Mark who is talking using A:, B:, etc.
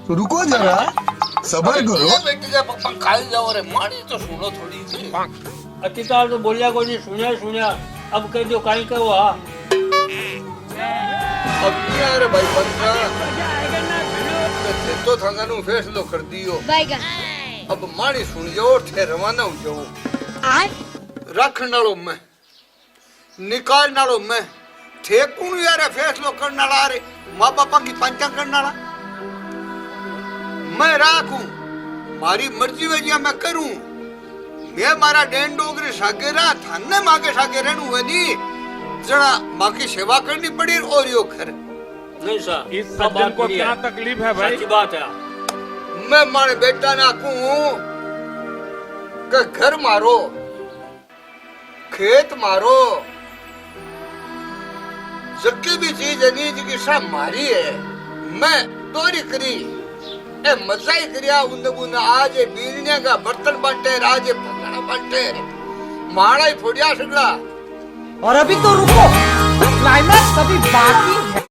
A: रुको जरा सबर करो
B: बेटी जा पप्पा खाई जाओ रे मारी तो सुनो थोड़ी सी
C: अतिकाल तो बोलिया कोई नहीं सुनिया अब कह दो काई कहो हाँ
B: अब क्या रे भाई पंद्रह तो थंगानु फैसलो कर दियो अब मारी सुन जाओ ठे रवाना हो जाओ रखन नालो मैं निकाल नालो मैं ठे कौन यार फैसलो करने वाला रे माँ बापा की पंचा करने वाला मैं राखूं मारी मर्जी वजिया मैं करूं मैं मारा डेन डोगरे सागेरा थाने मागे सागे रहनु वनी जरा माँ की सेवा करनी पड़ी और यो कर
C: नहीं सर
D: इस सज्जन को क्या तकलीफ है भाई?
C: सच्ची बात है
B: मैं मारे बेटा ना कहूं कि घर मारो खेत मारो जक्की भी चीज है नी जी सब मारी है मैं तोरी करी ए मजा ही करिया उन आज बीरने का बर्तन बांटे आज पकड़ा बांटे माड़ा ही फोड़िया सगड़ा
E: और अभी तो रुको, क्लाइमैक्स अभी बाकी है।